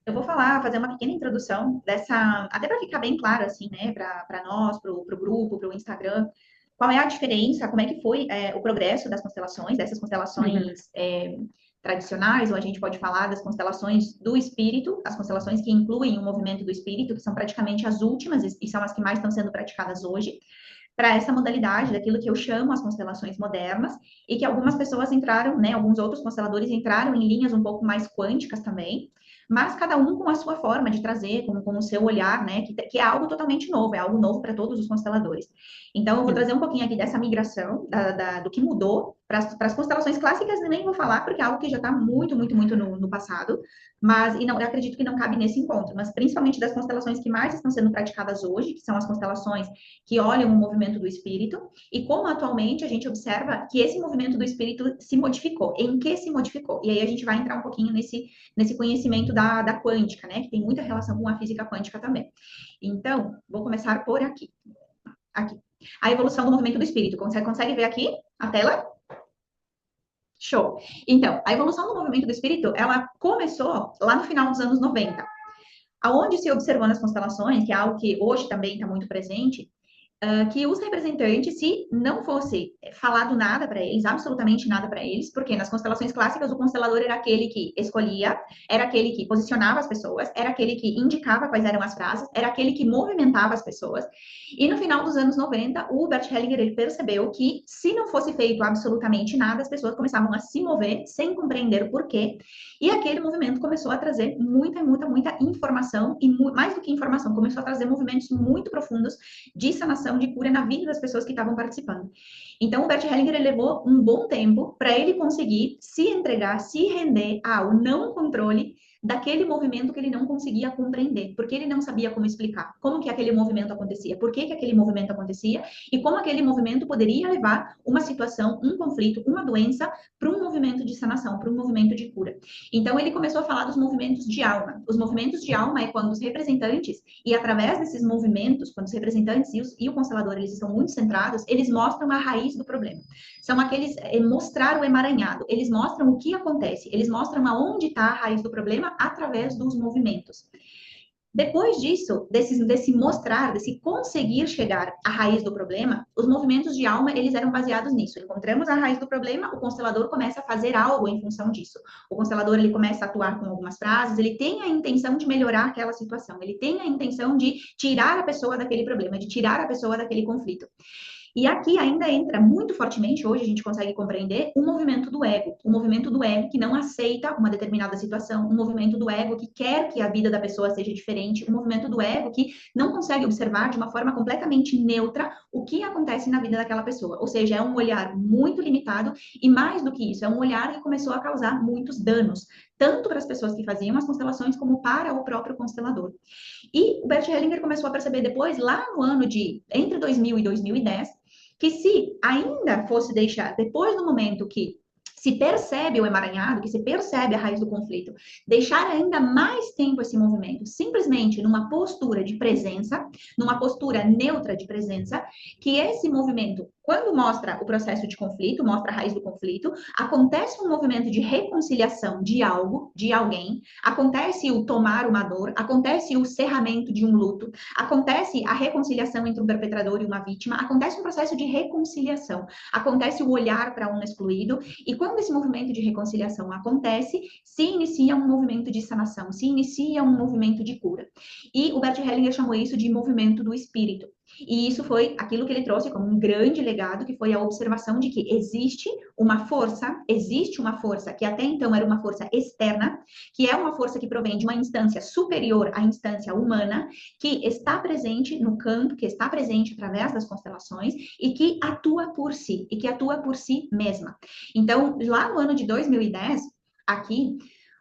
eu vou falar, fazer uma pequena introdução dessa, até para ficar bem claro, assim, né, para nós, para o grupo, para o Instagram, qual é a diferença, como é que foi o progresso das constelações, dessas Uhum. constelações tradicionais, ou a gente pode falar das constelações do espírito, as constelações que incluem o movimento do espírito, que são praticamente as últimas e são as que mais estão sendo praticadas hoje, para essa modalidade daquilo que eu chamo as constelações modernas, e que algumas pessoas entraram, né, alguns outros consteladores entraram em linhas um pouco mais quânticas também, mas cada um com a sua forma de trazer, com o seu olhar, né, que é algo totalmente novo, é algo novo para todos os consteladores. Então, eu vou trazer um pouquinho aqui dessa migração, do que mudou para as constelações clássicas, nem vou falar, porque é algo que já está muito, muito, muito no passado, mas, e não, eu acredito que não cabe nesse encontro, mas principalmente das constelações que mais estão sendo praticadas hoje, que são as constelações que olham o movimento do espírito, e como atualmente a gente observa que esse movimento do espírito se modificou, em que se modificou. E aí a gente vai entrar um pouquinho nesse conhecimento da quântica, né, que tem muita relação com a física quântica também. Então, vou começar por aqui. Aqui. A evolução do movimento do espírito. Consegue ver aqui a tela? Show. Então, a evolução do movimento do espírito, ela começou lá no final dos anos 90, aonde se observou nas constelações, que é algo que hoje também está muito presente, que os representantes, se não fosse falado nada para eles, absolutamente nada para eles, porque nas constelações clássicas o constelador era aquele que escolhia, era aquele que posicionava as pessoas, era aquele que indicava quais eram as frases, era aquele que movimentava as pessoas. E no final dos anos 90, o Bert Hellinger ele percebeu que se não fosse feito absolutamente nada, as pessoas começavam a se mover sem compreender o porquê. E aquele movimento começou a trazer muita, muita, muita informação e mais do que informação, começou a trazer movimentos muito profundos de sanação, de cura na vida das pessoas que estavam participando. Então, o Bert Hellinger levou um bom tempo para ele conseguir se entregar, se render ao não controle daquele movimento que ele não conseguia compreender, porque ele não sabia como explicar, como que aquele movimento acontecia, por que aquele movimento acontecia e como aquele movimento poderia levar uma situação, um conflito, uma doença para um movimento de sanação, para um movimento de cura. Então, ele começou a falar dos movimentos de alma. Os movimentos de alma é quando os representantes, e através desses movimentos, quando os representantes e o constelador eles estão muito centrados, eles mostram a raiz do problema. São aqueles mostrar o emaranhado, eles mostram o que acontece, eles mostram aonde está a raiz do problema através dos movimentos. Depois disso, desse mostrar, desse conseguir chegar à raiz do problema, os movimentos de alma, eles eram baseados nisso. Encontramos a raiz do problema, o constelador começa a fazer algo em função disso. O constelador, ele começa a atuar com algumas frases, ele tem a intenção de melhorar aquela situação, ele tem a intenção de tirar a pessoa daquele problema, de tirar a pessoa daquele conflito. E aqui ainda entra muito fortemente, hoje a gente consegue compreender, o movimento do ego que não aceita uma determinada situação, o movimento do ego que quer que a vida da pessoa seja diferente, o movimento do ego que não consegue observar de uma forma completamente neutra o que acontece na vida daquela pessoa. Ou seja, é um olhar muito limitado e mais do que isso, é um olhar que começou a causar muitos danos, tanto para as pessoas que faziam as constelações como para o próprio constelador. E o Bert Hellinger começou a perceber depois, lá no ano de entre 2000 e 2010, que se ainda fosse deixar, depois do momento que se percebe o emaranhado, que se percebe a raiz do conflito, deixar ainda mais tempo esse movimento, simplesmente numa postura de presença, numa postura neutra de presença, que esse movimento, quando mostra o processo de conflito, mostra a raiz do conflito, acontece um movimento de reconciliação de algo, de alguém, acontece o tomar uma dor, acontece o cerramento de um luto, acontece a reconciliação entre um perpetrador e uma vítima, acontece um processo de reconciliação, acontece o olhar para um excluído, e quando esse movimento de reconciliação acontece, se inicia um movimento de sanação, se inicia um movimento de cura. E o Bert Hellinger chamou isso de movimento do espírito. E isso foi aquilo que ele trouxe como um grande legado, que foi a observação de que existe uma força que até então era uma força externa, que é uma força que provém de uma instância superior à instância humana, que está presente no campo, que está presente através das constelações e que atua por si, e que atua por si mesma. Então, lá no ano de 2010, aqui,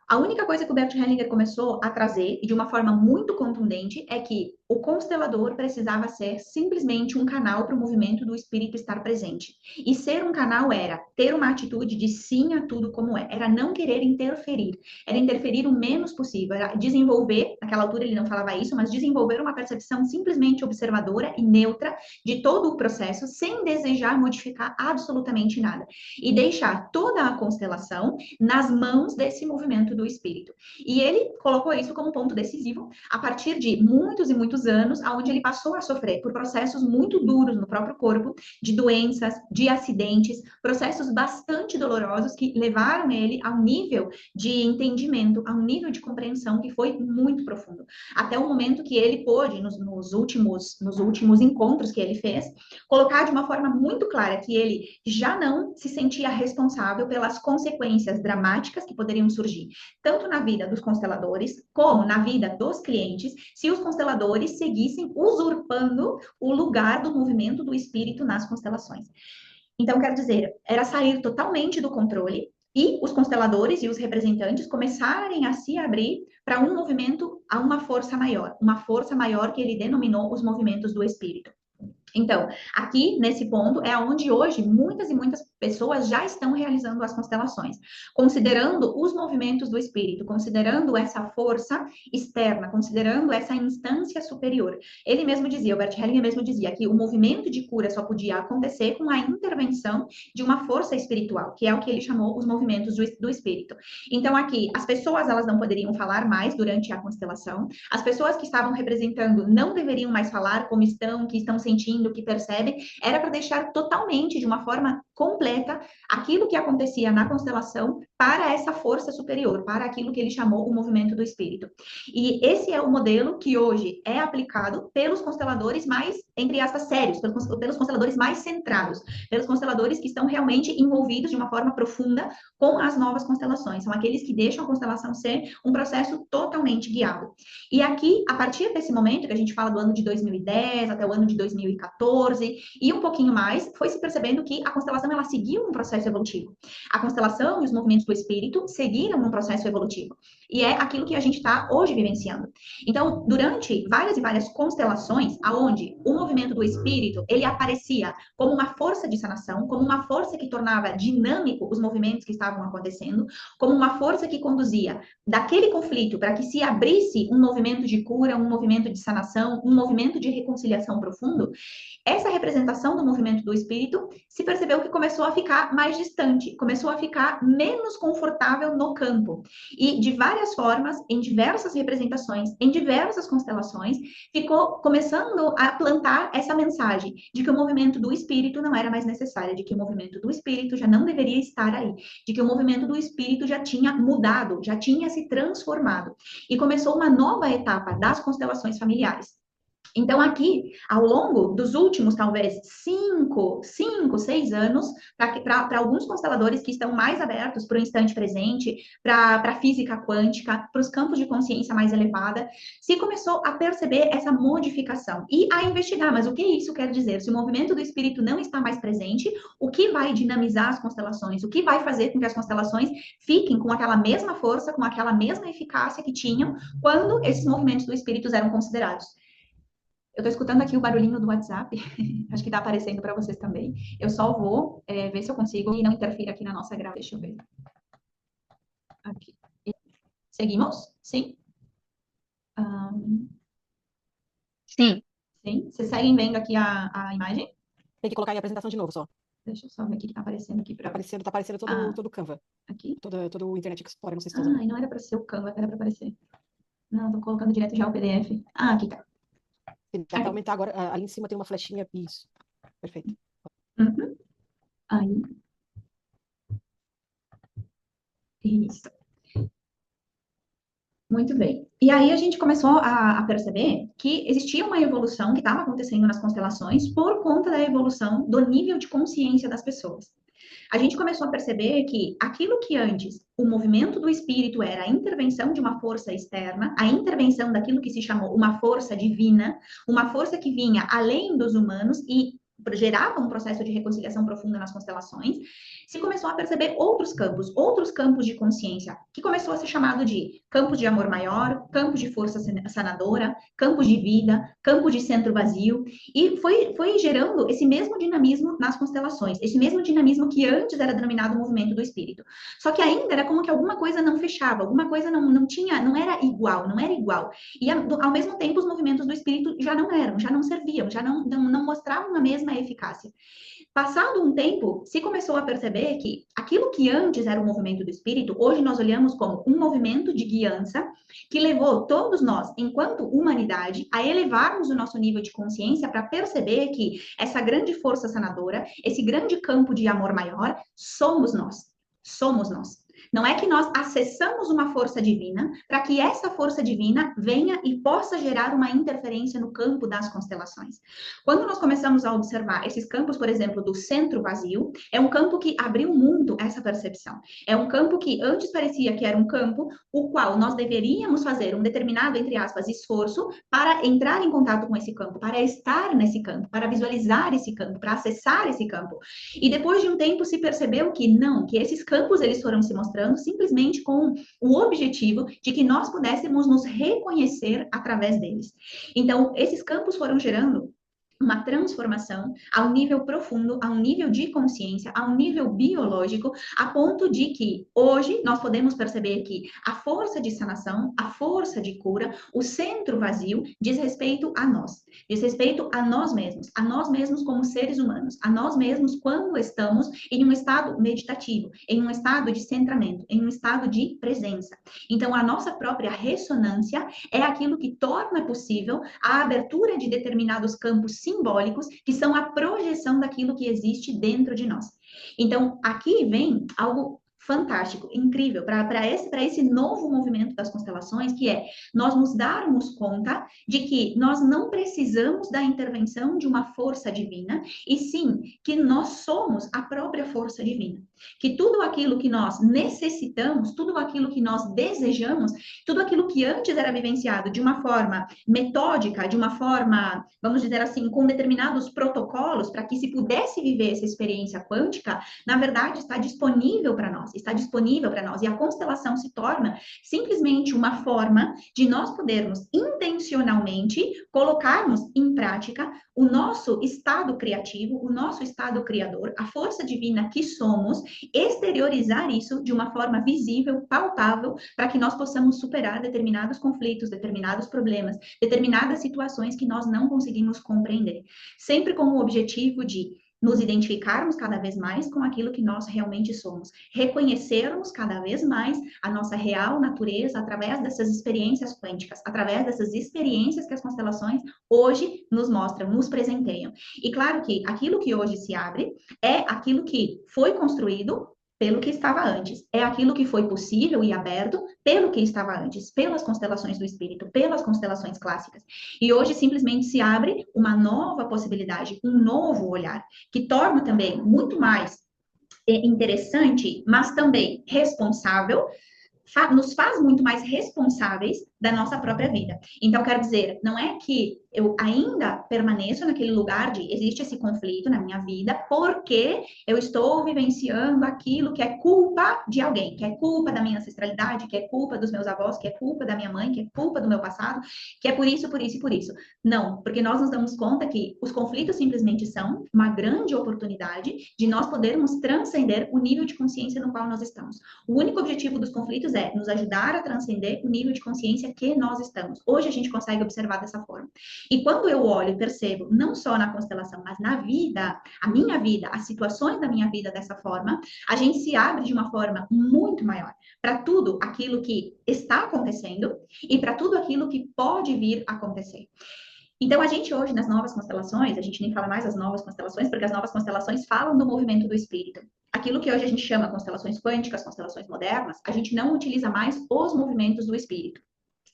a única coisa que o Bert Hellinger começou a trazer, e de uma forma muito contundente, é que o constelador precisava ser simplesmente um canal para o movimento do espírito estar presente. E ser um canal era ter uma atitude de sim a tudo como é, era não querer interferir, era interferir o menos possível, era desenvolver, naquela altura ele não falava isso, mas desenvolver uma percepção simplesmente observadora e neutra de todo o processo, sem desejar modificar absolutamente nada. E deixar toda a constelação nas mãos desse movimento do espírito. E ele colocou isso como ponto decisivo a partir de muitos e muitos anos, onde ele passou a sofrer por processos muito duros no próprio corpo, de doenças, de acidentes, processos bastante dolorosos que levaram ele a um nível de entendimento, a um nível de compreensão que foi muito profundo. Até o momento que ele pôde, nos últimos encontros que ele fez, colocar de uma forma muito clara que ele já não se sentia responsável pelas consequências dramáticas que poderiam surgir, tanto na vida dos consteladores, como na vida dos clientes, se os consteladores seguissem usurpando o lugar do movimento do espírito nas constelações. Então, quero dizer, era sair totalmente do controle e os consteladores e os representantes começarem a se abrir para um movimento, a uma força maior que ele denominou os movimentos do espírito. Então, aqui nesse ponto é onde hoje muitas e muitas pessoas já estão realizando as constelações, considerando os movimentos do espírito, considerando essa força externa, considerando essa instância superior. Ele mesmo dizia, o Bert Hellinger mesmo dizia que o movimento de cura só podia acontecer com a intervenção de uma força espiritual, que é o que ele chamou os movimentos do espírito. Então, aqui, as pessoas elas não poderiam falar mais durante a constelação, as pessoas que estavam representando não deveriam mais falar como estão, que estão sentindo, que percebem, era para deixar totalmente, de uma forma completa, aquilo que acontecia na constelação para essa força superior, para aquilo que ele chamou o movimento do espírito. E esse é o modelo que hoje é aplicado pelos consteladores mais, entre aspas, sérios, pelos consteladores mais centrados, pelos consteladores que estão realmente envolvidos de uma forma profunda com as novas constelações. São aqueles que deixam a constelação ser um processo totalmente guiado. E aqui, a partir desse momento, que a gente fala do ano de 2010 até o ano de 2014 e um pouquinho mais, foi se percebendo que a constelação ela seguiu um processo evolutivo. A constelação e os movimentos do espírito seguiram um processo evolutivo. E é aquilo que a gente está hoje vivenciando. Então, durante várias e várias constelações, aonde o movimento do espírito, ele aparecia como uma força de sanação, como uma força que tornava dinâmico os movimentos que estavam acontecendo, como uma força que conduzia daquele conflito para que se abrisse um movimento de cura, um movimento de sanação, um movimento de reconciliação profundo, essa representação do movimento do espírito se percebeu que começou a ficar mais distante, começou a ficar menos confortável no campo. E de várias formas, em diversas representações, em diversas constelações, ficou começando a plantar essa mensagem de que o movimento do espírito não era mais necessário, de que o movimento do espírito já não deveria estar aí, de que o movimento do espírito já tinha mudado, já tinha se transformado. E começou uma nova etapa das constelações familiares. Então, aqui, ao longo dos últimos, talvez, 6 anos, para alguns consteladores que estão mais abertos para o instante presente, para a física quântica, para os campos de consciência mais elevada, se começou a perceber essa modificação e a investigar, mas o que isso quer dizer? Se o movimento do espírito não está mais presente, o que vai dinamizar as constelações? O que vai fazer com que as constelações fiquem com aquela mesma força, com aquela mesma eficácia que tinham quando esses movimentos do espírito eram considerados? Eu estou escutando aqui o barulhinho do WhatsApp, acho que está aparecendo para vocês também. Eu só vou ver se eu consigo e não interfira aqui na nossa gravação. Deixa eu ver. Aqui. Seguimos? Sim? Sim. Sim? Vocês seguem vendo aqui a imagem? Tem que colocar aí a apresentação de novo só. Deixa eu só ver o que está aparecendo aqui para. Tá aparecendo todo o Canva. Aqui? Todo o Internet Explorer, não sei se está usando. E não era para ser o Canva, era para aparecer. Não, estou colocando direto já o PDF. Aqui tá. Dá para aumentar agora. Ali em cima tem uma flechinha. Isso. Perfeito. Uhum. Aí. Isso. Muito bem. E aí a gente começou a perceber que existia uma evolução que estava acontecendo nas constelações por conta da evolução do nível de consciência das pessoas. A gente começou a perceber que aquilo que antes o movimento do espírito era a intervenção de uma força externa, a intervenção daquilo que se chamou uma força divina, uma força que vinha além dos humanos e gerava um processo de reconciliação profunda nas constelações, se começou a perceber outros campos de consciência, que começou a ser chamado de campos de amor maior, campos de força sanadora, campos de vida, campo de centro vazio, e foi gerando esse mesmo dinamismo nas constelações, esse mesmo dinamismo que antes era denominado movimento do espírito. Só que ainda era como que alguma coisa não fechava, alguma coisa não era igual. E ao mesmo tempo os movimentos do espírito já não serviam, já não mostravam a mesma eficácia. Passado um tempo, se começou a perceber que aquilo que antes era o movimento do espírito, hoje nós olhamos como um movimento de guiança que levou todos nós, enquanto humanidade, a elevarmos o nosso nível de consciência para perceber que essa grande força sanadora, esse grande campo de amor maior, somos nós. Somos nós. Não é que nós acessamos uma força divina para que essa força divina venha e possa gerar uma interferência no campo das constelações. Quando nós começamos a observar esses campos, por exemplo, do centro vazio, é um campo que abriu muito essa percepção. É um campo que antes parecia que era um campo o qual nós deveríamos fazer um determinado, entre aspas, esforço para entrar em contato com esse campo, para estar nesse campo, para visualizar esse campo, para acessar esse campo. E depois de um tempo se percebeu que não, que esses campos eles foram se mostrando simplesmente com o objetivo de que nós pudéssemos nos reconhecer através deles. Então, esses campos foram gerando uma transformação a um nível profundo, a um nível de consciência, a um nível biológico, a ponto de que hoje nós podemos perceber que a força de sanação, a força de cura, o centro vazio diz respeito a nós a nós mesmos como seres humanos, a nós mesmos quando estamos em um estado meditativo, em um estado de centramento, em um estado de presença. Então, a nossa própria ressonância é aquilo que torna possível a abertura de determinados campos simbólicos, que são a projeção daquilo que existe dentro de nós. Então, aqui vem algo fantástico, incrível, para esse novo movimento das constelações, que é nós nos darmos conta de que nós não precisamos da intervenção de uma força divina, e sim que nós somos a própria força divina. Que tudo aquilo que nós necessitamos, tudo aquilo que nós desejamos, tudo aquilo que antes era vivenciado de uma forma metódica, de uma forma, vamos dizer assim, com determinados protocolos, para que se pudesse viver essa experiência quântica, na verdade está disponível para nós. E a constelação se torna simplesmente uma forma de nós podermos intencionalmente colocarmos em prática o nosso estado criativo, o nosso estado criador, a força divina que somos, exteriorizar isso de uma forma visível, palpável, para que nós possamos superar determinados conflitos, determinados problemas, determinadas situações que nós não conseguimos compreender. Sempre com o objetivo de nos identificarmos cada vez mais com aquilo que nós realmente somos, reconhecermos cada vez mais a nossa real natureza através dessas experiências quânticas, através dessas experiências que as constelações hoje nos mostram, nos presenteiam. E claro que aquilo que hoje se abre é aquilo que foi construído pelo que estava antes. É aquilo que foi possível e aberto pelo que estava antes, pelas constelações do espírito, pelas constelações clássicas. E hoje simplesmente se abre uma nova possibilidade, um novo olhar, que torna também muito mais interessante, mas também responsável, nos faz muito mais responsáveis da nossa própria vida. Então, quero dizer, não é que eu ainda permaneço naquele lugar de existe esse conflito na minha vida porque eu estou vivenciando aquilo que é culpa de alguém, que é culpa da minha ancestralidade, que é culpa dos meus avós, que é culpa da minha mãe, que é culpa do meu passado, que é por isso, por isso e por isso. Não, porque nós nos damos conta que os conflitos simplesmente são uma grande oportunidade de nós podermos transcender o nível de consciência no qual nós estamos. O único objetivo dos conflitos é nos ajudar a transcender o nível de consciência que nós estamos. Hoje a gente consegue observar dessa forma. E quando eu olho e percebo, não só na constelação, mas na vida, a minha vida, as situações da minha vida dessa forma, a gente se abre de uma forma muito maior para tudo aquilo que está acontecendo e para tudo aquilo que pode vir a acontecer. Então, a gente hoje, nas novas constelações, a gente nem fala mais das novas constelações, porque as novas constelações falam do movimento do espírito. Aquilo que hoje a gente chama constelações quânticas, constelações modernas, a gente não utiliza mais os movimentos do espírito.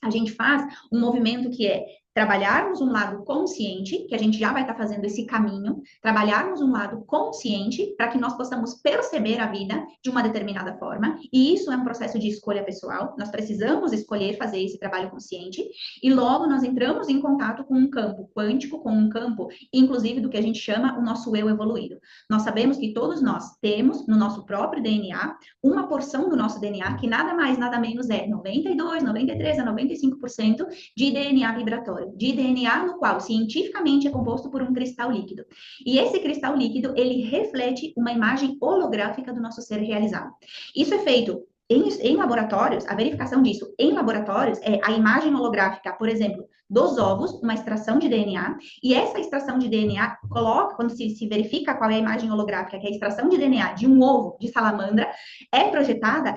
A gente faz um movimento que é trabalharmos um lado consciente, que a gente já vai estar fazendo esse caminho, trabalharmos um lado consciente para que nós possamos perceber a vida de uma determinada forma, e isso é um processo de escolha pessoal, nós precisamos escolher fazer esse trabalho consciente, e logo nós entramos em contato com um campo quântico, com um campo, inclusive, do que a gente chama o nosso eu evoluído. Nós sabemos que todos nós temos, no nosso próprio DNA, uma porção do nosso DNA que nada mais, nada menos é 92, 93 a 95% de DNA vibratório, de DNA no qual cientificamente é composto por um cristal líquido. E esse cristal líquido, ele reflete uma imagem holográfica do nosso ser realizado. Isso é feito em laboratórios, a verificação disso em laboratórios é a imagem holográfica, por exemplo, dos ovos, uma extração de DNA, e essa extração de DNA coloca, quando se verifica qual é a imagem holográfica, que é a extração de DNA de um ovo de salamandra, é projetada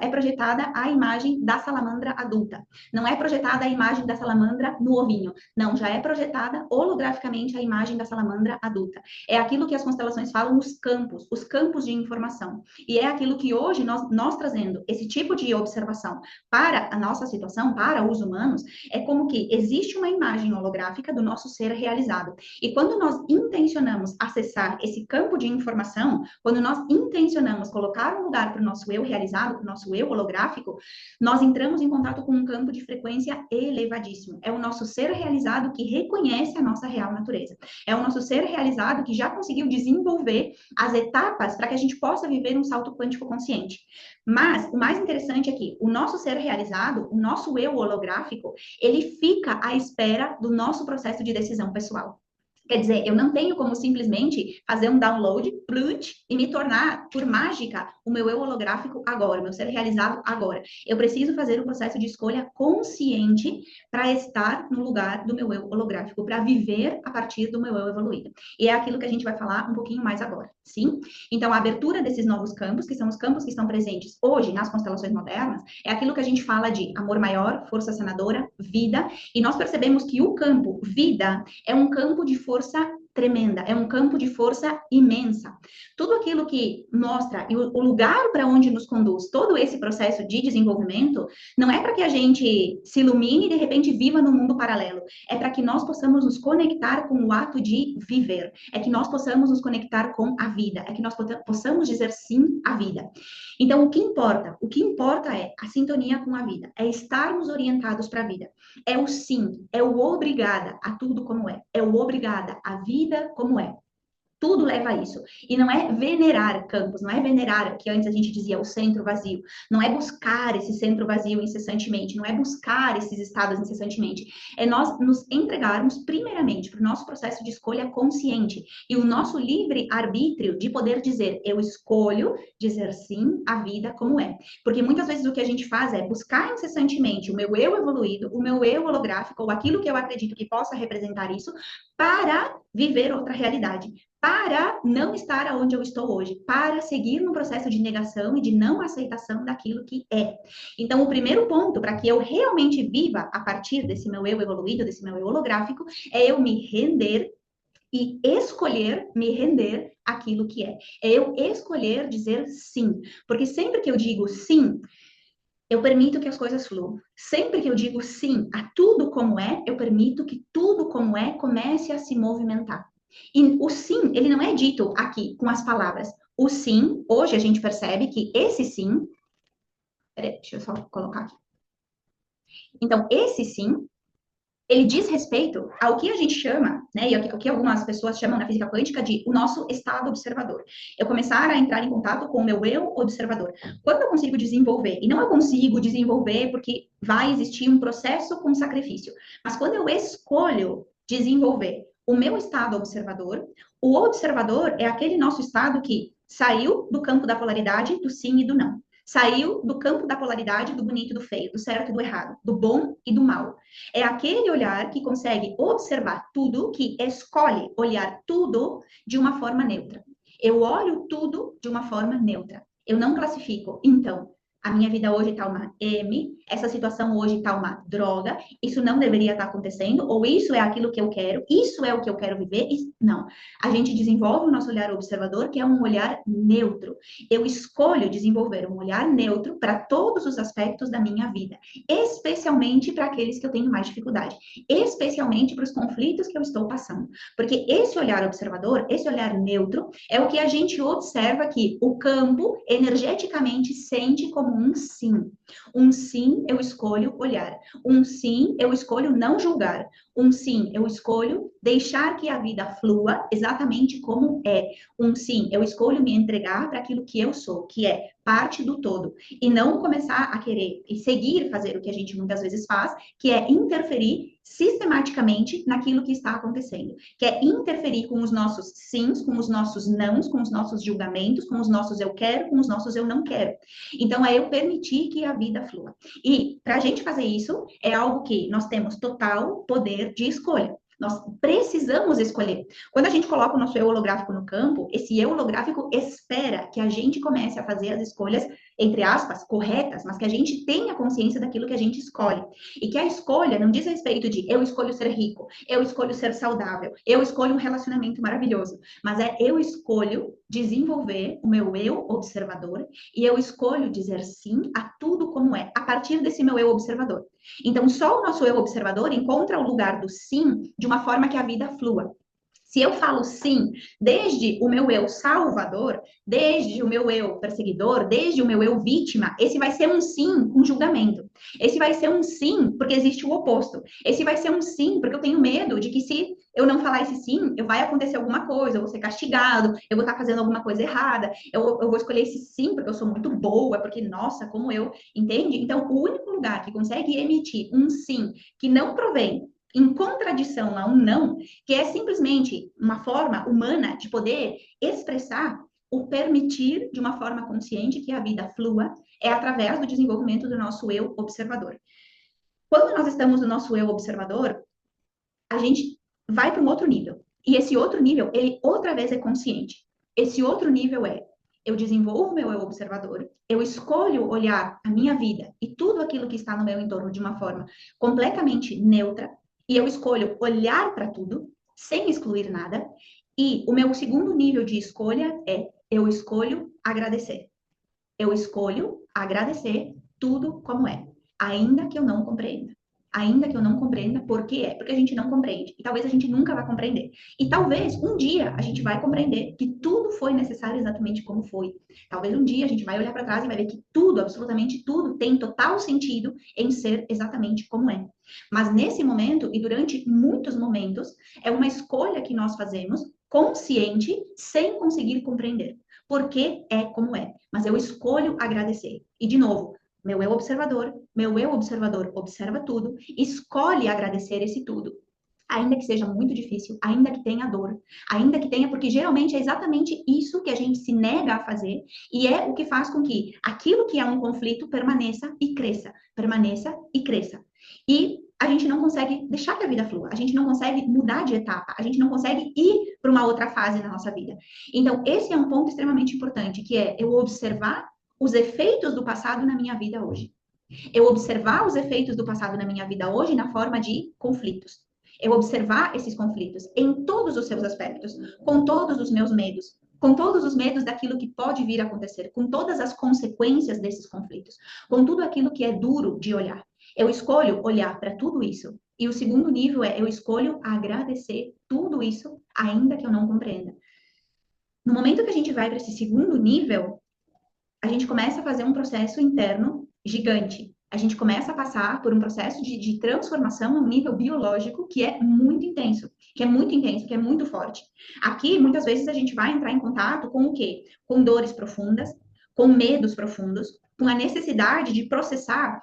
a imagem da salamandra adulta. Não é projetada a imagem da salamandra no ovinho. Não, já é projetada holograficamente a imagem da salamandra adulta. É aquilo que as constelações falam os campos de informação. E é aquilo que hoje nós trazendo esse tipo de observação para a nossa situação, para os humanos, é como que existe uma imagem holográfica do nosso ser realizado. E quando nós intencionamos acessar esse campo de informação, quando nós intencionamos colocar um lugar para o nosso eu realizado, para o nosso eu holográfico, nós entramos em contato com um campo de frequência elevadíssimo. É o nosso ser realizado que reconhece a nossa real natureza. É o nosso ser realizado que já conseguiu desenvolver as etapas para que a gente possa viver um salto quântico consciente. Mas o mais interessante é que o nosso ser realizado, o nosso eu holográfico, ele fica à espera do nosso processo de decisão pessoal. Quer dizer, eu não tenho como simplesmente fazer um download, e me tornar, por mágica, o meu eu holográfico agora, o meu ser realizado agora. Eu preciso fazer um processo de escolha consciente para estar no lugar do meu eu holográfico, para viver a partir do meu eu evoluído. E é aquilo que a gente vai falar um pouquinho mais agora, sim? Então, a abertura desses novos campos, que são os campos que estão presentes hoje nas constelações modernas, é aquilo que a gente fala de amor maior, força sanadora, vida, e nós percebemos que o campo vida é um campo de força tremenda, é um campo de força imensa. Tudo aquilo que mostra e o lugar para onde nos conduz todo esse processo de desenvolvimento não é para que a gente se ilumine e de repente viva num mundo paralelo, é para que nós possamos nos conectar com o ato de viver, é que nós possamos nos conectar com a vida, é que nós possamos dizer sim à vida. Então, o que importa? O que importa é a sintonia com a vida, é estarmos orientados para a vida, é o sim, é o obrigada a tudo como é o obrigada à vida como é. Tudo leva a isso. E não é venerar campos, não é venerar, que antes a gente dizia, o centro vazio. Não é buscar esse centro vazio incessantemente, não é buscar esses estados incessantemente. É nós nos entregarmos, primeiramente, para o nosso processo de escolha consciente. E o nosso livre-arbítrio de poder dizer, eu escolho dizer sim à vida como é. Porque muitas vezes o que a gente faz é buscar incessantemente o meu eu evoluído, o meu eu holográfico, ou aquilo que eu acredito que possa representar isso, para viver outra realidade, para não estar onde eu estou hoje, para seguir no processo de negação e de não aceitação daquilo que é. Então, o primeiro ponto para que eu realmente viva a partir desse meu eu evoluído, desse meu eu holográfico, é eu me render e escolher me render àquilo que é. É eu escolher dizer sim, porque sempre que eu digo sim, eu permito que as coisas fluam. Sempre que eu digo sim a tudo como é, eu permito que tudo como é comece a se movimentar. E o sim, ele não é dito aqui com as palavras. O sim, hoje a gente percebe que esse sim... Peraí, deixa eu só colocar aqui. Então, esse sim, ele diz respeito ao que a gente chama, né, e o que algumas pessoas chamam na física quântica de o nosso estado observador. Eu começar a entrar em contato com o meu eu observador. Quando eu consigo desenvolver, e não eu consigo desenvolver porque vai existir um processo com sacrifício, mas quando eu escolho desenvolver o meu estado observador, o observador é aquele nosso estado que saiu do campo da polaridade do sim e do não. Saiu do campo da polaridade do bonito e do feio, do certo e do errado, do bom e do mal. É aquele olhar que consegue observar tudo, que escolhe olhar tudo de uma forma neutra. Eu olho tudo de uma forma neutra. Eu não classifico. Então, a minha vida hoje está uma M, essa situação hoje está uma droga, isso não deveria estar acontecendo, ou isso é aquilo que eu quero, isso é o que eu quero viver. Não. A gente desenvolve o nosso olhar observador, que é um olhar neutro. Eu escolho desenvolver um olhar neutro para todos os aspectos da minha vida, especialmente para aqueles que eu tenho mais dificuldade, especialmente para os conflitos que eu estou passando. Porque esse olhar observador, esse olhar neutro, é o que a gente observa que o campo energeticamente sente como um sim. Um sim, eu escolho olhar. Um sim, eu escolho não julgar. Um sim, eu escolho deixar que a vida flua exatamente como é. Um sim, eu escolho me entregar para aquilo que eu sou, que é parte do todo. E não começar a querer e seguir fazer o que a gente muitas vezes faz, que é interferir sistematicamente naquilo que está acontecendo. Que é interferir com os nossos sims, com os nossos nãos, com os nossos julgamentos, com os nossos eu quero, com os nossos eu não quero. Então, é eu permitir que a vida flua. E para a gente fazer isso, é algo que nós temos total poder de escolha. Nós precisamos escolher. Quando a gente coloca o nosso eu holográfico no campo, esse eu holográfico espera que a gente comece a fazer as escolhas, entre aspas, corretas, mas que a gente tenha consciência daquilo que a gente escolhe. E que a escolha não diz respeito de eu escolho ser rico, eu escolho ser saudável, eu escolho um relacionamento maravilhoso, mas é eu escolho desenvolver o meu eu observador e eu escolho dizer sim a tudo como é, a partir desse meu eu observador. Então, só o nosso eu observador encontra o lugar do sim de uma forma que a vida flua. Se eu falo sim, desde o meu eu salvador, desde o meu eu perseguidor, desde o meu eu vítima, esse vai ser um sim com julgamento. Esse vai ser um sim porque existe o oposto. Esse vai ser um sim porque eu tenho medo de que se eu não falar esse sim, vai acontecer alguma coisa, eu vou ser castigado, eu vou estar fazendo alguma coisa errada, eu vou escolher esse sim porque eu sou muito boa, porque, nossa, como eu, entende? Então, o único lugar que consegue emitir um sim que não provém em contradição a um não, que é simplesmente uma forma humana de poder expressar o permitir de uma forma consciente que a vida flua, é através do desenvolvimento do nosso eu observador. Quando nós estamos no nosso eu observador, a gente vai para um outro nível. E esse outro nível, ele outra vez é consciente. Esse outro nível é eu desenvolvo meu eu observador, eu escolho olhar a minha vida e tudo aquilo que está no meu entorno de uma forma completamente neutra, e eu escolho olhar para tudo, sem excluir nada. E o meu segundo nível de escolha é eu escolho agradecer. Eu escolho agradecer tudo como é, ainda que eu não compreenda. Ainda que eu não compreenda por que é, porque a gente não compreende. E talvez a gente nunca vá compreender. E talvez um dia a gente vai compreender que tudo foi necessário exatamente como foi. Talvez um dia a gente vai olhar para trás e vai ver que tudo, absolutamente tudo, tem total sentido em ser exatamente como é. Mas nesse momento, e durante muitos momentos, é uma escolha que nós fazemos consciente, sem conseguir compreender. Porque é como é. Mas eu escolho agradecer. E, de novo, meu eu observador observa tudo, escolhe agradecer esse tudo. Ainda que seja muito difícil, ainda que tenha dor, ainda que tenha, porque geralmente é exatamente isso que a gente se nega a fazer e é o que faz com que aquilo que é um conflito permaneça e cresça, permaneça e cresça. E a gente não consegue deixar que a vida flua, a gente não consegue mudar de etapa, a gente não consegue ir para uma outra fase na nossa vida. Então, esse é um ponto extremamente importante, que é eu observar os efeitos do passado na minha vida hoje. Eu observar os efeitos do passado na minha vida hoje na forma de conflitos. Eu observar esses conflitos em todos os seus aspectos, com todos os meus medos, com todos os medos daquilo que pode vir a acontecer, com todas as consequências desses conflitos, com tudo aquilo que é duro de olhar. Eu escolho olhar para tudo isso. E o segundo nível é eu escolho agradecer tudo isso, ainda que eu não compreenda. No momento que a gente vai para esse segundo nível, a gente começa a fazer um processo interno gigante. A gente começa a passar por um processo de transformação a um nível biológico que é muito intenso, que é muito intenso, que é muito forte. Aqui, muitas vezes, a gente vai entrar em contato com o quê? Com dores profundas, com medos profundos, com a necessidade de processar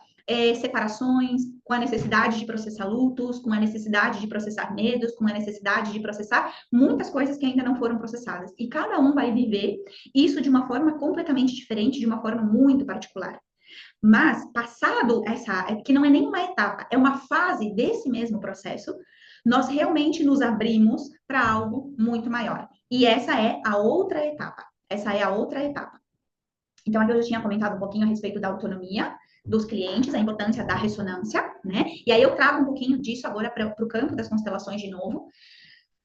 separações, com a necessidade de processar lutos, com a necessidade de processar medos, com a necessidade de processar muitas coisas que ainda não foram processadas. E cada um vai viver isso de uma forma completamente diferente, de uma forma muito particular. Mas, passado essa, que não é nem uma etapa, é uma fase desse mesmo processo, nós realmente nos abrimos para algo muito maior. E essa é a outra etapa. Essa é a outra etapa. Então, aqui eu já tinha comentado um pouquinho a respeito da autonomia dos clientes, a importância da ressonância, né? E aí eu trago um pouquinho disso agora para o campo das constelações de novo,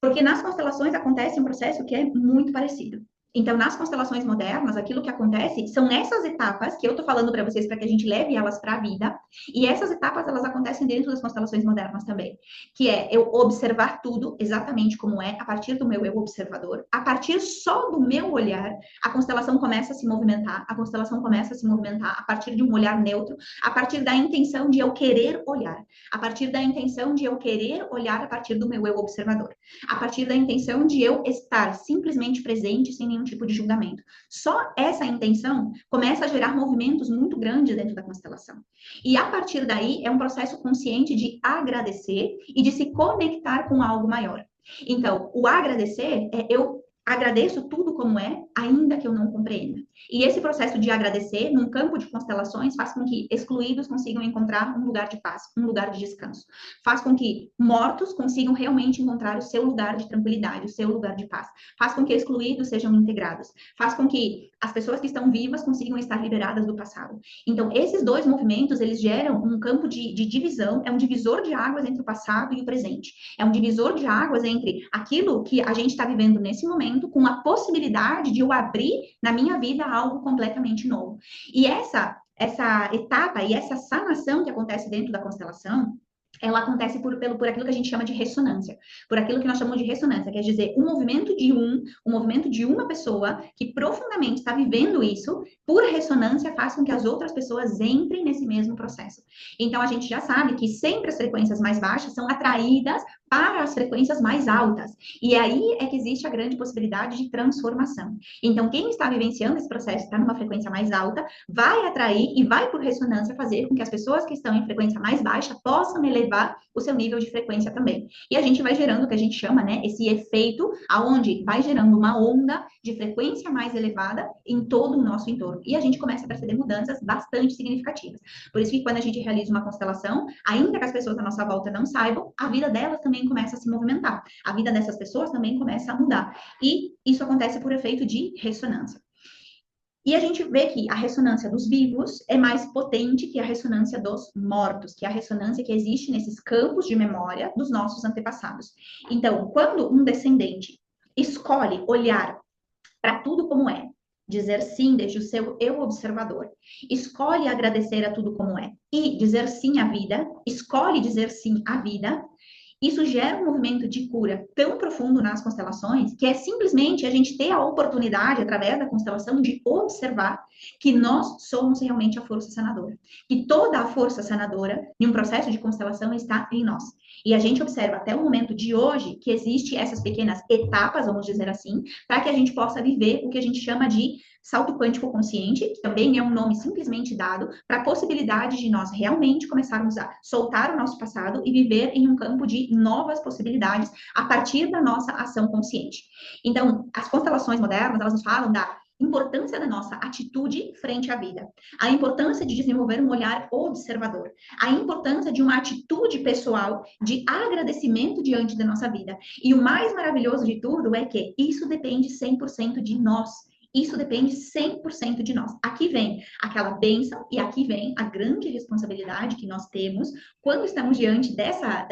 porque nas constelações acontece um processo que é muito parecido. Então, nas constelações modernas, aquilo que acontece são essas etapas que eu estou falando para vocês para que a gente leve elas para a vida. E essas etapas, elas acontecem dentro das constelações modernas também. Que é eu observar tudo exatamente como é, a partir do meu eu observador. A partir só do meu olhar, a constelação começa a se movimentar. A constelação começa a se movimentar a partir de um olhar neutro, a partir da intenção de eu querer olhar. A partir da intenção de eu querer olhar a partir do meu eu observador. A partir da intenção de eu estar simplesmente presente, sem nenhum tipo de julgamento. Só essa intenção começa a gerar movimentos muito grandes dentro da constelação. E a partir daí é um processo consciente de agradecer e de se conectar com algo maior. Então, o agradecer é eu agradeço tudo como é, ainda que eu não compreenda. E esse processo de agradecer, num campo de constelações, faz com que excluídos consigam encontrar um lugar de paz, um lugar de descanso. Faz com que mortos consigam realmente encontrar o seu lugar de tranquilidade, o seu lugar de paz. Faz com que excluídos sejam integrados. Faz com que as pessoas que estão vivas consigam estar liberadas do passado. Então, esses dois movimentos, eles geram um campo de divisão, é um divisor de águas entre o passado e o presente. É um divisor de águas entre aquilo que a gente está vivendo nesse momento, com a possibilidade de eu abrir na minha vida algo completamente novo. E essa etapa e essa sanação que acontece dentro da constelação, ela acontece por aquilo que a gente chama de ressonância, por aquilo que nós chamamos de ressonância, quer dizer, o movimento de uma pessoa que profundamente está vivendo isso, por ressonância faz com que as outras pessoas entrem nesse mesmo processo. Então, a gente já sabe que sempre as frequências mais baixas são atraídas para as frequências mais altas, e aí é que existe a grande possibilidade de transformação. Então, quem está vivenciando esse processo, está numa frequência mais alta, vai atrair e vai por ressonância fazer com que as pessoas que estão em frequência mais baixa possam elevar o seu nível de frequência também. E a gente vai gerando o que a gente chama, né, esse efeito, aonde vai gerando uma onda de frequência mais elevada em todo o nosso entorno. E a gente começa a perceber mudanças bastante significativas. Por isso que quando a gente realiza uma constelação, ainda que as pessoas à nossa volta não saibam, a vida delas também começa a se movimentar. A vida dessas pessoas também começa a mudar. E isso acontece por efeito de ressonância. E a gente vê que a ressonância dos vivos é mais potente que a ressonância dos mortos, que é a ressonância que existe nesses campos de memória dos nossos antepassados. Então, quando um descendente escolhe olhar para tudo como é, dizer sim desde o seu eu observador, escolhe agradecer a tudo como é e dizer sim à vida, escolhe dizer sim à vida, isso gera um movimento de cura tão profundo nas constelações, que é simplesmente a gente ter a oportunidade, através da constelação, de observar que nós somos realmente a força sanadora. Que toda a força sanadora, em um processo de constelação, está em nós. E a gente observa até o momento de hoje que existe essas pequenas etapas, vamos dizer assim, para que a gente possa viver o que a gente chama de salto quântico consciente, que também é um nome simplesmente dado para a possibilidade de nós realmente começarmos a soltar o nosso passado e viver em um campo de novas possibilidades a partir da nossa ação consciente. Então, as constelações modernas, elas nos falam da importância da nossa atitude frente à vida, a importância de desenvolver um olhar observador, a importância de uma atitude pessoal de agradecimento diante da nossa vida. E o mais maravilhoso de tudo é que isso depende 100% de nós. Isso depende 100% de nós. Aqui vem aquela bênção e aqui vem a grande responsabilidade que nós temos quando estamos diante dessa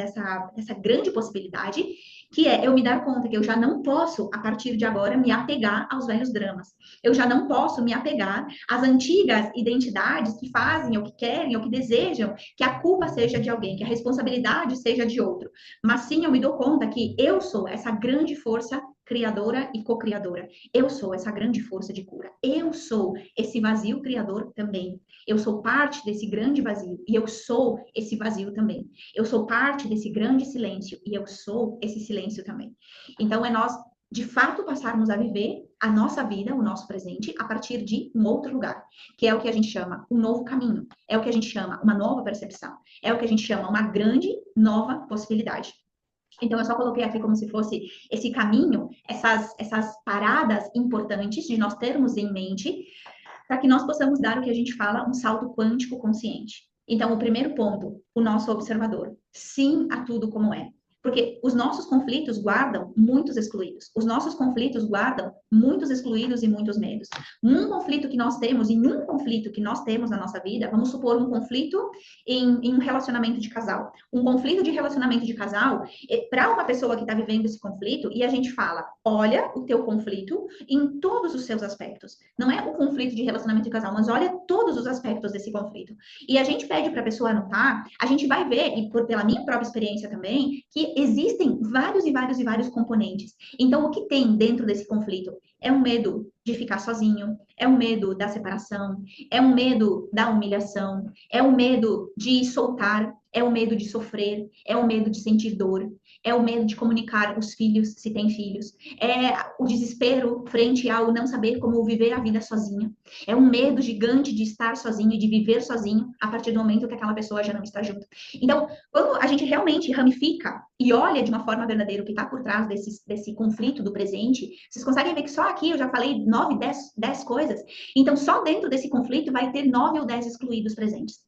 grande possibilidade, que é eu me dar conta que eu já não posso, a partir de agora, me apegar aos velhos dramas. Eu já não posso me apegar às antigas identidades que fazem, ou que querem, ou que desejam que a culpa seja de alguém, que a responsabilidade seja de outro. Mas sim, eu me dou conta que eu sou essa grande força criadora e co-criadora. Eu sou essa grande força de cura. Eu sou esse vazio criador também. Eu sou parte desse grande vazio e eu sou esse vazio também. Eu sou parte desse grande silêncio e eu sou esse silêncio também. Então, é nós, de fato, passarmos a viver a nossa vida, o nosso presente, a partir de um outro lugar, que é o que a gente chama um novo caminho, é o que a gente chama uma nova percepção, é o que a gente chama uma grande nova possibilidade. Então, eu só coloquei aqui como se fosse esse caminho, essas paradas importantes de nós termos em mente, para que nós possamos dar o que a gente fala, um salto quântico consciente. Então, o primeiro ponto, o nosso observador. Sim a tudo como é. Porque os nossos conflitos guardam muitos excluídos. Os nossos conflitos guardam muitos excluídos e muitos medos. Um conflito que nós temos na nossa vida, vamos supor um conflito em um relacionamento de casal. Um conflito de relacionamento de casal, para uma pessoa que está vivendo esse conflito, e a gente fala, olha o teu conflito em todos os seus aspectos. Não é o conflito de relacionamento de casal, mas olha todos os aspectos desse conflito. E a gente pede para a pessoa anotar, a gente vai ver, e pela minha própria experiência também, que existem vários e vários e vários componentes. Então, o que tem dentro desse conflito? É um medo de ficar sozinho, é um medo da separação, é um medo da humilhação, é um medo de soltar, é o medo de sofrer, é o medo de sentir dor, é o medo de comunicar os filhos, se tem filhos, é o desespero frente ao não saber como viver a vida sozinha, é um medo gigante de estar sozinho e de viver sozinho a partir do momento que aquela pessoa já não está junto. Então, quando a gente realmente ramifica e olha de uma forma verdadeira o que está por trás desse conflito do presente, vocês conseguem ver que só aqui eu já falei 9, 10 coisas. Então, só dentro desse conflito vai ter 9 ou 10 excluídos presentes.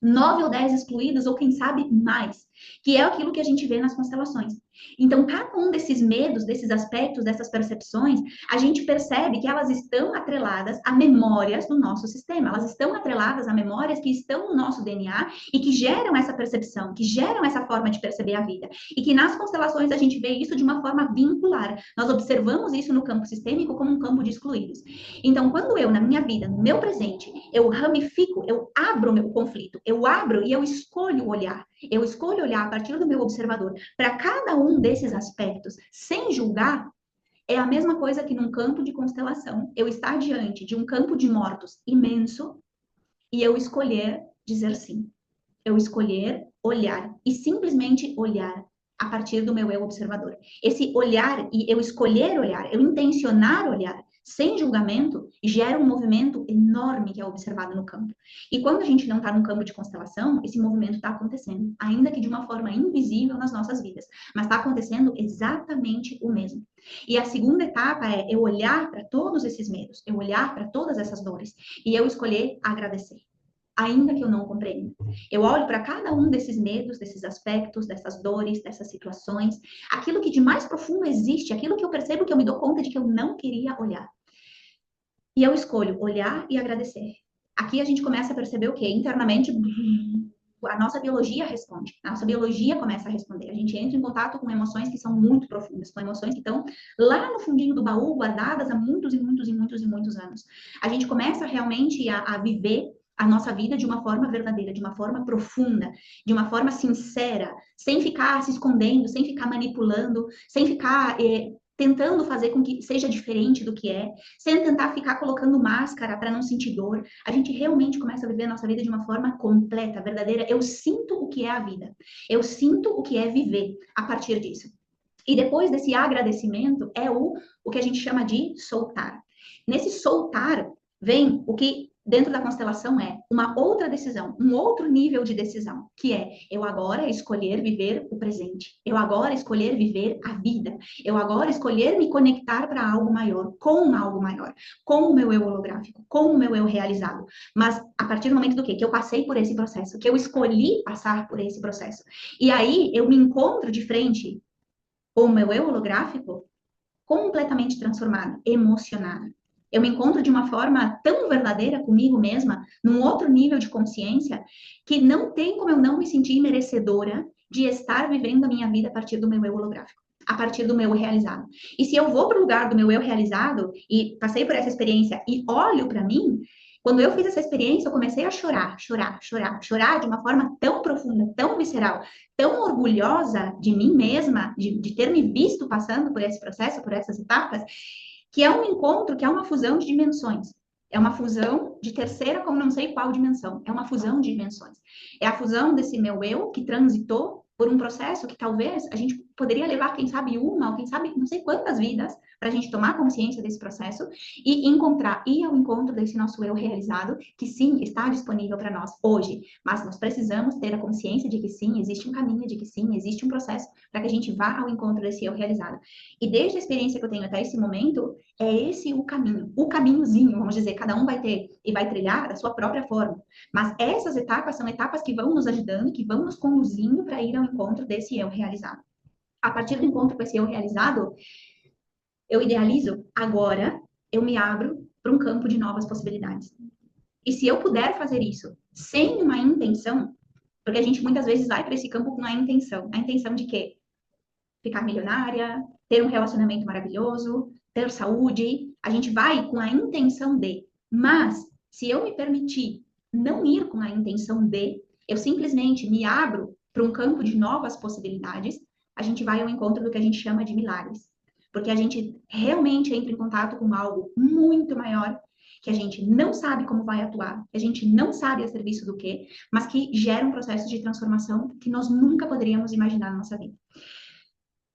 9 ou 10 excluídos, ou quem sabe mais, que é aquilo que a gente vê nas constelações. Então, cada um desses medos, desses aspectos, dessas percepções, a gente percebe que elas estão atreladas a memórias do nosso sistema, elas estão atreladas a memórias que estão no nosso DNA e que geram essa percepção, que geram essa forma de perceber a vida. E que nas constelações a gente vê isso de uma forma vincular. Nós observamos isso no campo sistêmico como um campo de excluídos. Então, quando eu, na minha vida, no meu presente, eu ramifico, eu abro o meu conflito, eu abro e eu escolho olhar. Eu escolho olhar a partir do meu observador para cada um desses aspectos, sem julgar, é a mesma coisa que num campo de constelação, eu estar diante de um campo de mortos imenso e eu escolher dizer sim. Eu escolher olhar e simplesmente olhar a partir do meu eu observador. Esse olhar e eu escolher olhar, eu intencionar olhar, sem julgamento, gera um movimento enorme que é observado no campo. E quando a gente não está num campo de constelação, esse movimento está acontecendo, ainda que de uma forma invisível nas nossas vidas, mas está acontecendo exatamente o mesmo. E a segunda etapa é eu olhar para todos esses medos, eu olhar para todas essas dores e eu escolher agradecer. Ainda que eu não compreenda. Eu olho para cada um desses medos, desses aspectos, dessas dores, dessas situações, aquilo que de mais profundo existe, aquilo que eu percebo que eu me dou conta de que eu não queria olhar. E eu escolho olhar e agradecer. Aqui a gente começa a perceber o quê? Internamente, a nossa biologia responde, a nossa biologia começa a responder. A gente entra em contato com emoções que são muito profundas, com emoções que estão lá no fundinho do baú, guardadas há muitos e muitos e muitos e muitos anos. A gente começa realmente a viver a nossa vida de uma forma verdadeira, de uma forma profunda, de uma forma sincera, sem ficar se escondendo, sem ficar manipulando, sem ficar tentando fazer com que seja diferente do que é, sem tentar ficar colocando máscara para não sentir dor. A gente realmente começa a viver a nossa vida de uma forma completa, verdadeira. Eu sinto o que é a vida. Eu sinto o que é viver a partir disso. E depois desse agradecimento é o que a gente chama de soltar. Nesse soltar vem o que dentro da constelação é uma outra decisão, um outro nível de decisão, que é eu agora escolher viver o presente, eu agora escolher viver a vida, eu agora escolher me conectar para algo maior, com algo maior, com o meu eu holográfico, com o meu eu realizado. Mas a partir do momento do quê? Que eu passei por esse processo, que eu escolhi passar por esse processo. E aí eu me encontro de frente com o meu eu holográfico completamente transformado, emocionado. Eu me encontro de uma forma tão verdadeira comigo mesma, num outro nível de consciência, que não tem como eu não me sentir merecedora de estar vivendo a minha vida a partir do meu eu holográfico, a partir do meu eu realizado. E se eu vou para o lugar do meu eu realizado e passei por essa experiência e olho para mim, quando eu fiz essa experiência, eu comecei a chorar, chorar, chorar, chorar de uma forma tão profunda, tão visceral, tão orgulhosa de mim mesma, de ter me visto passando por esse processo, por essas etapas, que é um encontro, que é uma fusão de dimensões. É uma fusão de terceira, como não sei qual dimensão. É uma fusão de dimensões. É a fusão desse meu eu que transitou por um processo que talvez a gente poderia levar, quem sabe, uma, ou quem sabe, não sei quantas vidas, para a gente tomar consciência desse processo e ir ao encontro desse nosso eu realizado, que sim, está disponível para nós hoje. Mas nós precisamos ter a consciência de que sim, existe um caminho, de que sim, existe um processo para que a gente vá ao encontro desse eu realizado. E desde a experiência que eu tenho até esse momento, é esse o caminho, o caminhozinho, vamos dizer, cada um vai ter e vai trilhar da sua própria forma. Mas essas etapas são etapas que vão nos ajudando, que vão nos conduzindo para ir ao encontro desse eu realizado. A partir do encontro com esse eu realizado, eu idealizo, agora eu me abro para um campo de novas possibilidades. E se eu puder fazer isso sem uma intenção, porque a gente muitas vezes vai para esse campo com a intenção de quê? Ficar milionária, ter um relacionamento maravilhoso, ter saúde, a gente vai com a intenção de. Mas, se eu me permitir não ir com a intenção de, eu simplesmente me abro para um campo de novas possibilidades, a gente vai ao encontro do que a gente chama de milagres. Porque a gente realmente entra em contato com algo muito maior, que a gente não sabe como vai atuar, que a gente não sabe a serviço do quê, mas que gera um processo de transformação que nós nunca poderíamos imaginar na nossa vida.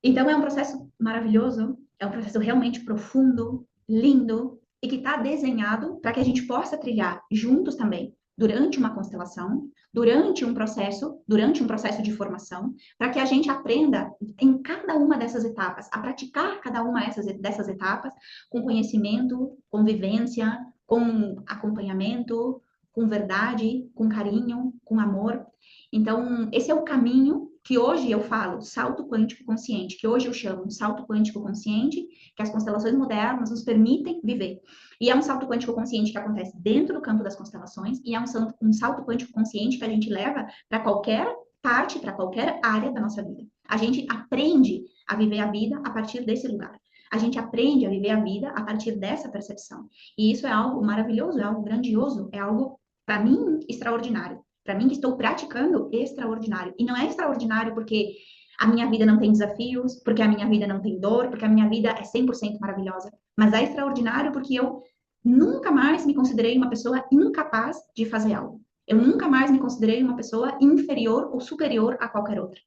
Então, é um processo maravilhoso, é um processo realmente profundo, lindo, e que está desenhado para que a gente possa trilhar juntos também, durante uma constelação, durante um processo de formação, para que a gente aprenda em cada uma dessas etapas, a praticar cada uma dessas etapas com conhecimento, com vivência, com acompanhamento, com verdade, com carinho, com amor. Então, esse é o caminho que hoje eu falo salto quântico consciente, que hoje eu chamo salto quântico consciente, que as constelações modernas nos permitem viver. E é um salto quântico consciente que acontece dentro do campo das constelações, e é um salto quântico consciente que a gente leva para qualquer parte, para qualquer área da nossa vida. A gente aprende a viver a vida a partir desse lugar. A gente aprende a viver a vida a partir dessa percepção. E isso é algo maravilhoso, é algo grandioso, é algo, para mim, extraordinário. Para mim, que estou praticando, extraordinário. E não é extraordinário porque a minha vida não tem desafios, porque a minha vida não tem dor, porque a minha vida é 100% maravilhosa. Mas é extraordinário porque eu nunca mais me considerei uma pessoa incapaz de fazer algo. Eu nunca mais me considerei uma pessoa inferior ou superior a qualquer outra.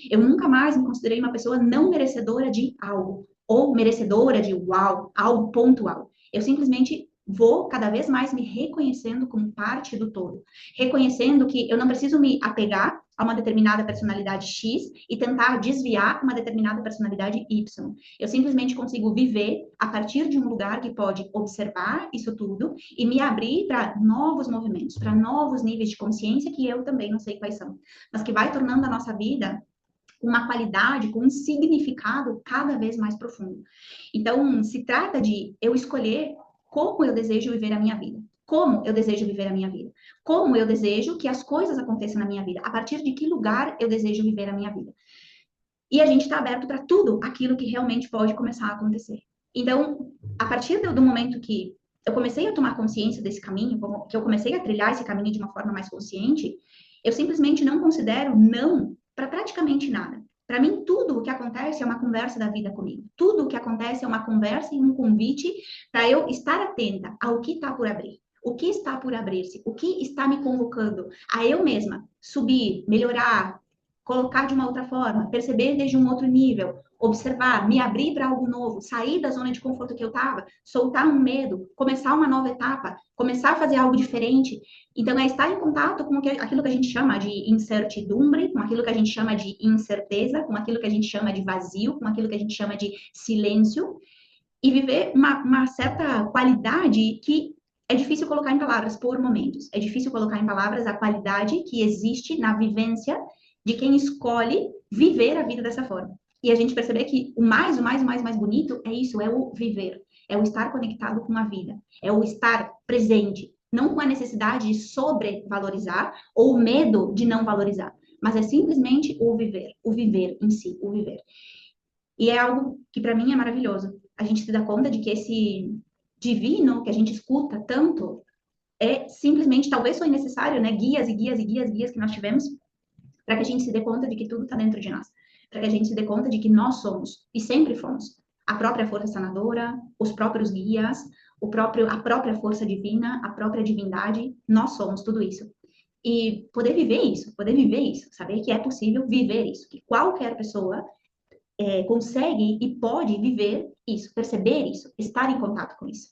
Eu nunca mais me considerei uma pessoa não merecedora de algo, ou merecedora de uau, algo pontual. Eu simplesmente vou cada vez mais me reconhecendo como parte do todo, reconhecendo que eu não preciso me apegar a uma determinada personalidade X e tentar desviar uma determinada personalidade Y. Eu simplesmente consigo viver a partir de um lugar que pode observar isso tudo e me abrir para novos movimentos, para novos níveis de consciência que eu também não sei quais são, mas que vai tornando a nossa vida com uma qualidade, com um significado cada vez mais profundo. Então, se trata de eu escolher como eu desejo viver a minha vida. Como eu desejo viver a minha vida. Como eu desejo que as coisas aconteçam na minha vida. A partir de que lugar eu desejo viver a minha vida. E a gente está aberto para tudo aquilo que realmente pode começar a acontecer. Então, a partir do momento que eu comecei a tomar consciência desse caminho, que eu comecei a trilhar esse caminho de uma forma mais consciente, eu simplesmente não considero não para praticamente nada. Para mim, tudo o que acontece é uma conversa da vida comigo. Tudo o que acontece é uma conversa e um convite para eu estar atenta ao que está por abrir. O que está por abrir-se? O que está me convocando a eu mesma subir, melhorar, colocar de uma outra forma, perceber desde um outro nível, observar, me abrir para algo novo, sair da zona de conforto que eu estava, soltar um medo, começar uma nova etapa, começar a fazer algo diferente. Então, é estar em contato com aquilo que a gente chama de incertidumbre, com aquilo que a gente chama de incerteza, com aquilo que a gente chama de vazio, com aquilo que a gente chama de silêncio, e viver uma certa qualidade que é difícil colocar em palavras por momentos. É difícil colocar em palavras a qualidade que existe na vivência de quem escolhe viver a vida dessa forma. E a gente perceber que o mais bonito é isso, é o viver, é o estar conectado com a vida, é o estar presente, não com a necessidade de sobrevalorizar ou o medo de não valorizar, mas é simplesmente o viver em si, o viver. E é algo que para mim é maravilhoso. A gente se dá conta de que esse divino que a gente escuta tanto é simplesmente, talvez foi necessário, né, guias que nós tivemos para que a gente se dê conta de que tudo está dentro de nós, para que a gente se dê conta de que nós somos, e sempre fomos, a própria força sanadora, os próprios guias, a própria força divina, a própria divindade, nós somos tudo isso. E poder viver isso, saber que é possível viver isso, que qualquer pessoa consegue e pode viver isso, perceber isso, estar em contato com isso.